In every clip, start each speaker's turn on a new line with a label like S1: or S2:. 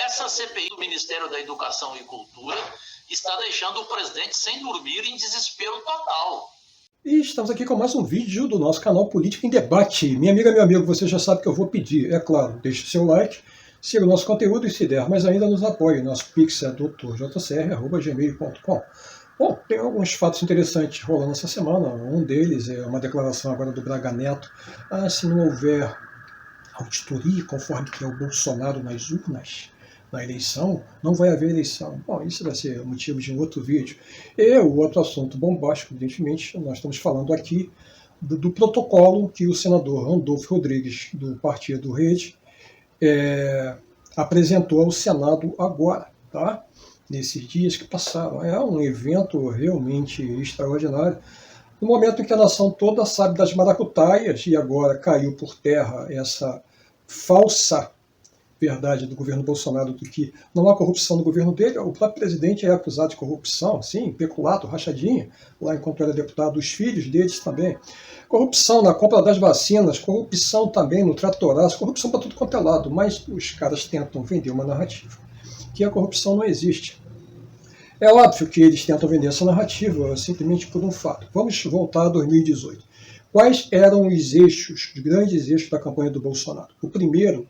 S1: Essa CPI do Ministério da Educação e Cultura está deixando o presidente sem dormir em desespero total.
S2: E estamos aqui com mais um vídeo do nosso canal Política em Debate. Minha amiga, meu amigo, você já sabe que eu vou pedir, é claro, deixe seu like, siga o nosso conteúdo e se der, mas ainda nos apoie. Nosso pix é doutorjcr@gmail.com. Bom, tem alguns fatos interessantes rolando essa semana. Um deles é uma declaração agora do Braga Neto. Se não houver auditoria, conforme que é o Bolsonaro nas urnas, na eleição, não vai haver eleição. Bom, isso vai ser motivo de um outro vídeo. E o outro assunto bombástico, evidentemente, nós estamos falando aqui do protocolo que o senador Randolfo Rodrigues, do partido Rede, apresentou ao Senado agora, tá? Nesses dias que passaram. É um evento realmente extraordinário. No momento em que a nação toda sabe das maracutaias e agora caiu por terra essa falsa verdade do governo Bolsonaro de que não há corrupção no governo dele. O próprio presidente é acusado de corrupção, sim, peculato, rachadinha, lá enquanto era deputado, os filhos deles também. Corrupção na compra das vacinas, corrupção também no tratoraço, corrupção para tudo quanto é lado, mas os caras tentam vender uma narrativa que a corrupção não existe. É óbvio que eles tentam vender essa narrativa simplesmente por um fato. Vamos voltar a 2018. Quais eram os eixos, os grandes eixos da campanha do Bolsonaro? O primeiro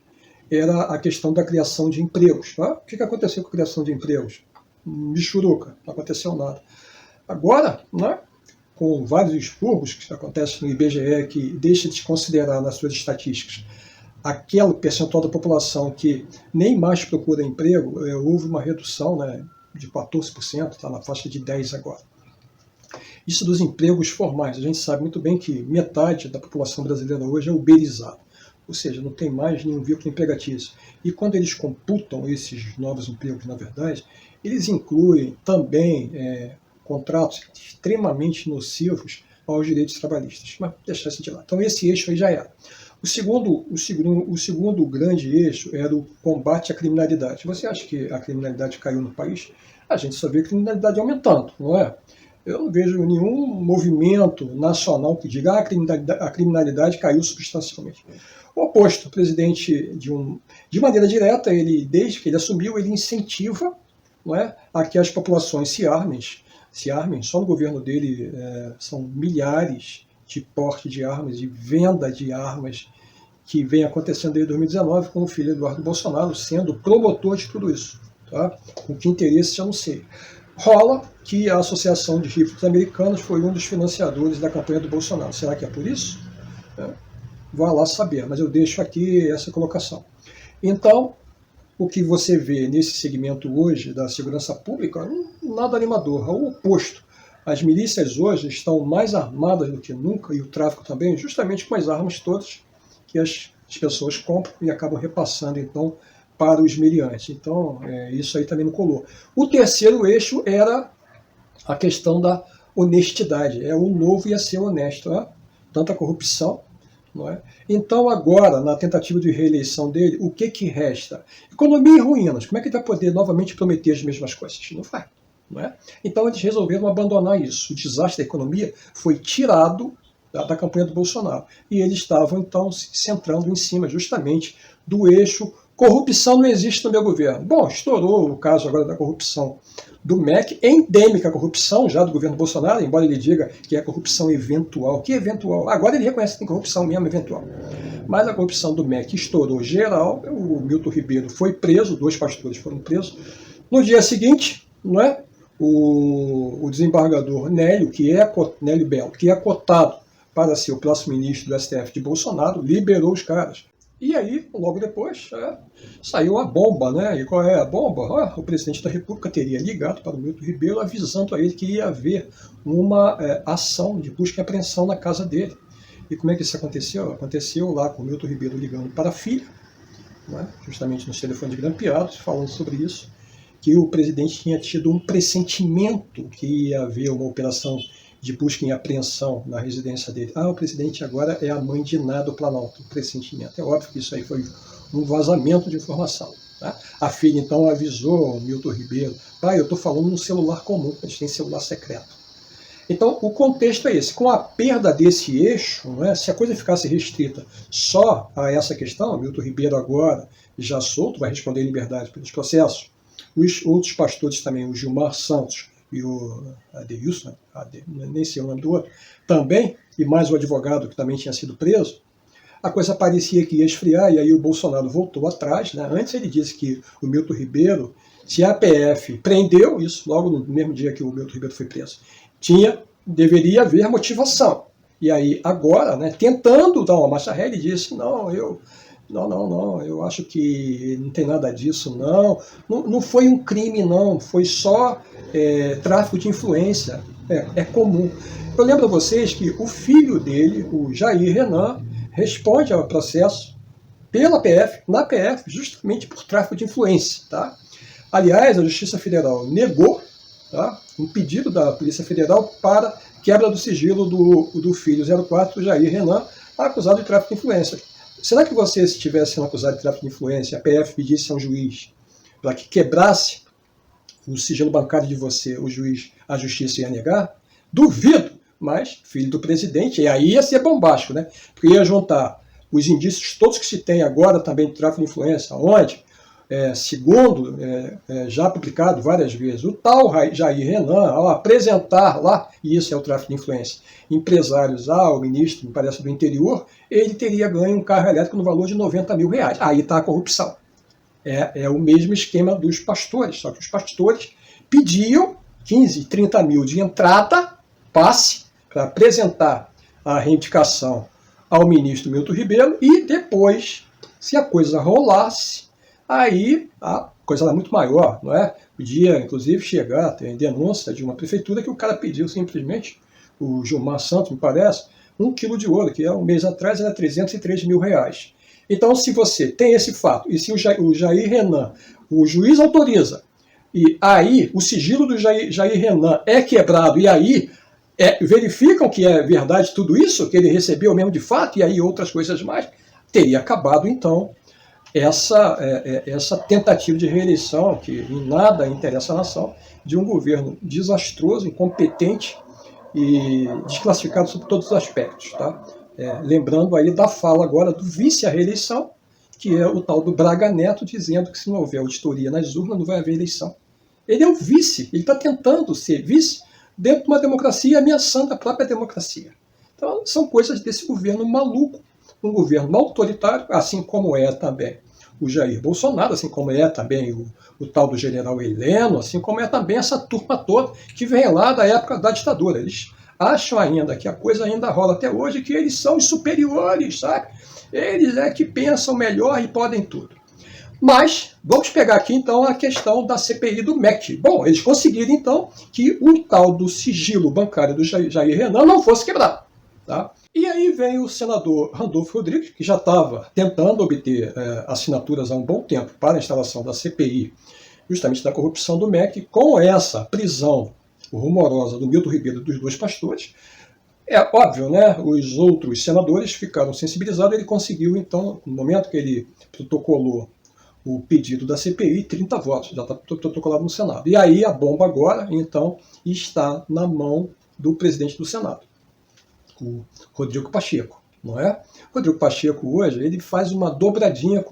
S2: era a questão da criação de empregos. Tá? O que aconteceu com a criação de empregos? Michuruca, não aconteceu nada. Agora, né, com vários expurgos que acontecem no IBGE, que deixa de considerar nas suas estatísticas aquele percentual da população que nem mais procura emprego, houve uma redução, né, de 14%, está na faixa de 10% agora. Isso dos empregos formais. A gente sabe muito bem que metade da população brasileira hoje é uberizada. Ou seja, não tem mais nenhum vínculo empregatício. E quando eles computam esses novos empregos, na verdade, eles incluem também contratos extremamente nocivos aos direitos trabalhistas. Mas deixa isso de lá. Então esse eixo aí já era. O segundo grande eixo era o combate à criminalidade. Você acha que a criminalidade caiu no país? A gente só vê a criminalidade aumentando, não é? Eu não vejo nenhum movimento nacional que diga a criminalidade caiu substancialmente. O oposto, o presidente, de maneira direta, ele, desde que ele assumiu, ele incentiva, não é, a que as populações se armem. Só no governo dele são milhares de porte de armas, de venda de armas, que vem acontecendo desde 2019, com o filho Eduardo Bolsonaro sendo promotor de tudo isso. Tá? Com que interesse, já não sei. Rola que a Associação de Rifles Americanos foi um dos financiadores da campanha do Bolsonaro. Será que é por isso? Vá lá saber, mas eu deixo aqui essa colocação. Então, o que você vê nesse segmento hoje da segurança pública, nada animador, é o oposto. As milícias hoje estão mais armadas do que nunca, e o tráfico também, justamente com as armas todas que as pessoas compram e acabam repassando, então, para os meliantes. Então, isso aí também não colou. O terceiro eixo era a questão da honestidade. O novo ia ser honesto. Tanta corrupção. Não é? Então, agora, na tentativa de reeleição dele, o que resta? Economia em ruínas. Como é que ele vai poder novamente prometer as mesmas coisas? Não vai. Não é? Então, eles resolveram abandonar isso. O desastre da economia foi tirado da campanha do Bolsonaro. E eles estavam, então, se centrando em cima, justamente, do eixo corrupção não existe no meu governo. Bom, estourou o caso agora da corrupção do MEC, endêmica corrupção já do governo Bolsonaro, embora ele diga que é corrupção eventual. Que eventual? Agora ele reconhece que tem corrupção mesmo eventual. Mas a corrupção do MEC estourou geral, o Milton Ribeiro foi preso, 2 pastores foram presos. No dia seguinte, não é? O desembargador Nélio Belo, que é cotado para ser o próximo ministro do STF de Bolsonaro, liberou os caras. E aí, logo depois, saiu a bomba, né? E qual é a bomba? O presidente da República teria ligado para o Milton Ribeiro avisando a ele que ia haver uma ação de busca e apreensão na casa dele. E como é que isso aconteceu? Aconteceu lá com o Milton Ribeiro ligando para a filha, né? Justamente no telefone de grampeados, falando sobre isso, que o presidente tinha tido um pressentimento que ia haver uma operação de busca e apreensão na residência dele. O presidente agora é a mãe de Ná do Planalto, o pressentimento. É óbvio que isso aí foi um vazamento de informação. Tá? A filha, então, avisou o Milton Ribeiro, pai, eu estou falando num celular comum, eles têm celular secreto. Então, o contexto é esse. Com a perda desse eixo, né, se a coisa ficasse restrita só a essa questão, Milton Ribeiro agora, já solto, vai responder em liberdade pelos processos, os outros pastores também, o Gilmar Santos e o Adeilson, nem sei o nome do outro, também, e mais o advogado que também tinha sido preso, a coisa parecia que ia esfriar, e aí o Bolsonaro voltou atrás. Né? Antes ele disse que o Milton Ribeiro, se a APF prendeu, isso logo no mesmo dia que o Milton Ribeiro foi preso, deveria haver motivação. E aí agora, né, tentando dar uma marcha ré, ele disse, não, eu acho que não tem nada disso, não foi um crime, não, foi só tráfico de influência, é comum. Eu lembro a vocês que o filho dele, o Jair Renan, responde ao processo pela PF, na PF, justamente por tráfico de influência. Tá? Aliás, a Justiça Federal negou, tá, um pedido da Polícia Federal para quebra do sigilo do filho 04, Jair Renan, acusado de tráfico de influência. Será que você, se estivesse sendo acusado de tráfico de influência, a PF pedisse a um juiz para que quebrasse o sigilo bancário de você, a justiça ia negar? Duvido, mas filho do presidente, e aí ia ser bombástico, né? Porque ia juntar os indícios todos que se tem agora também de tráfico de influência, onde, segundo já publicado várias vezes, o tal Jair Renan, ao apresentar lá, e isso é o tráfico de influência, empresários ao ministro, me parece, do interior, ele teria ganho um carro elétrico no valor de R$90 mil. Aí está a corrupção. É o mesmo esquema dos pastores, só que os pastores pediam 15, 30 mil de entrada, passe, para apresentar a reivindicação ao ministro Milton Ribeiro e depois, se a coisa rolasse, aí a coisa era muito maior, não é? Podia, inclusive, chegar a ter denúncia de uma prefeitura que o cara pediu simplesmente, o Gilmar Santos, me parece, 1 quilo de ouro, que um mês atrás era R$303 mil. Então, se você tem esse fato, e se o Jair Renan, o juiz autoriza, e aí o sigilo do Jair Renan é quebrado, e aí verificam que é verdade tudo isso, que ele recebeu mesmo de fato, e aí outras coisas mais, teria acabado, então, essa tentativa de reeleição, que em nada interessa a nação, de um governo desastroso, incompetente e desclassificado sob todos os aspectos. Tá? Lembrando aí da fala agora do vice à reeleição, que é o tal do Braga Neto, dizendo que se não houver auditoria nas urnas, não vai haver eleição. Ele é o vice, ele está tentando ser vice dentro de uma democracia, ameaçando a própria democracia. Então, são coisas desse governo maluco, um governo autoritário, assim como é também o Jair Bolsonaro, assim como é também o tal do general Heleno, assim como é também essa turma toda que vem lá da época da ditadura. Eles acham ainda que a coisa ainda rola até hoje, que eles são os superiores, sabe? Eles que pensam melhor e podem tudo. Mas, vamos pegar aqui então a questão da CPI do MEC. Bom, eles conseguiram então que o tal do sigilo bancário do Jair Renan não fosse quebrado. Tá? E aí vem o senador Randolfo Rodrigues, que já estava tentando obter assinaturas há um bom tempo para a instalação da CPI, justamente da corrupção do MEC, com essa prisão rumorosa do Milton Ribeiro dos dois pastores. É óbvio, né? Os outros senadores ficaram sensibilizados, ele conseguiu, então, no momento que ele protocolou o pedido da CPI, 30 votos, já está protocolado no Senado. E aí a bomba agora, então, está na mão do presidente do Senado, o Rodrigo Pacheco, não é? O Rodrigo Pacheco hoje, ele faz uma dobradinha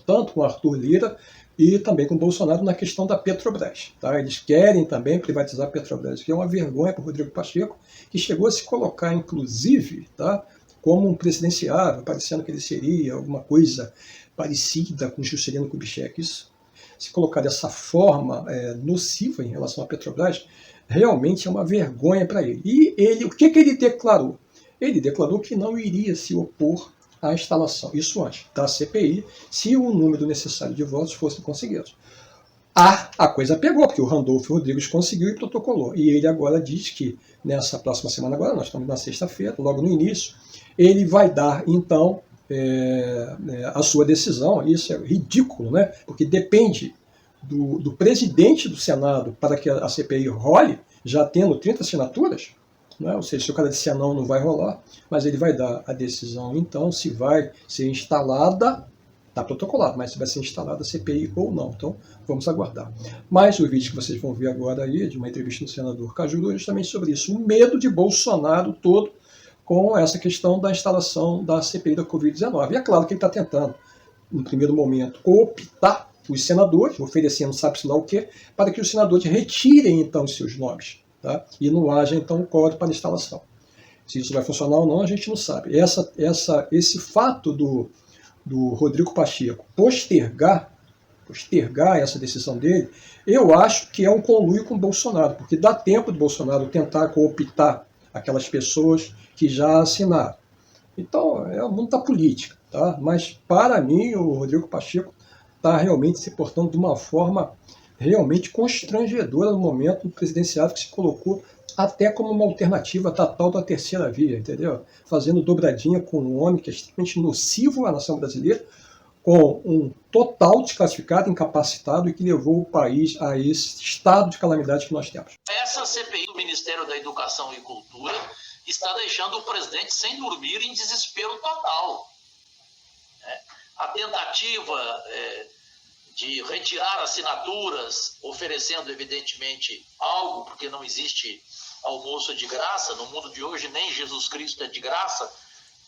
S2: tanto com o Arthur Lira e também com o Bolsonaro na questão da Petrobras. Tá? Eles querem também privatizar a Petrobras, que é uma vergonha para o Rodrigo Pacheco, que chegou a se colocar, inclusive, tá, como um presidenciável, parecendo que ele seria alguma coisa parecida com Juscelino Kubitschek. Isso, se colocar dessa forma nociva em relação à Petrobras, realmente é uma vergonha para ele. E ele, o que ele declarou? Ele declarou que não iria se opor à instalação, isso antes, da CPI, se o número necessário de votos fosse conseguido. A coisa pegou, porque o Randolfo Rodrigues conseguiu e protocolou. E ele agora diz que nessa próxima semana, agora nós estamos na sexta-feira, logo no início, ele vai dar, então, a sua decisão. Isso é ridículo, né? Porque depende do presidente do Senado para que a CPI role, já tendo 30 assinaturas, né? Ou seja, se o cara disser não vai rolar, mas ele vai dar a decisão, então, se vai ser instalada, Está protocolado, mas se vai ser instalada a CPI ou não. Então, vamos aguardar. Mas o vídeo que vocês vão ver agora aí, de uma entrevista do senador Cajuru, é justamente sobre isso. O medo de Bolsonaro todo com essa questão da instalação da CPI da Covid-19. E é claro que ele está tentando, no primeiro momento, cooptar os senadores, oferecendo sabe-se lá o quê, para que os senadores retirem, então, os seus nomes. Tá? E não haja, então, código para instalação. Se isso vai funcionar ou não, a gente não sabe. Esse fato do Rodrigo Pacheco postergar essa decisão dele, eu acho que é um conluio com o Bolsonaro, porque dá tempo do Bolsonaro tentar cooptar aquelas pessoas que já assinaram. Então, é o mundo da política, tá? Mas, para mim, o Rodrigo Pacheco está realmente se portando de uma forma realmente constrangedora no momento presidencial que se colocou até como uma alternativa tal da terceira via, entendeu? Fazendo dobradinha com um homem que é extremamente nocivo à nação brasileira, com um total desclassificado, incapacitado e que levou o país a esse estado de calamidade que nós temos.
S1: Essa CPI do Ministério da Educação e Cultura está deixando o presidente sem dormir em desespero total. A tentativa de retirar assinaturas, oferecendo, evidentemente, algo, porque não existe almoço de graça. No mundo de hoje, nem Jesus Cristo é de graça.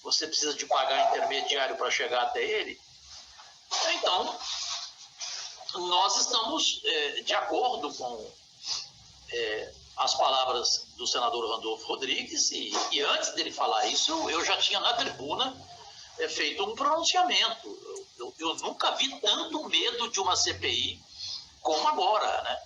S1: Você precisa de pagar intermediário para chegar até ele. Então, nós estamos de acordo com as palavras do senador Randolfo Rodrigues, e antes dele falar isso, eu já tinha na tribuna feito um pronunciamento. Eu nunca vi tanto medo de uma CPI como agora, né?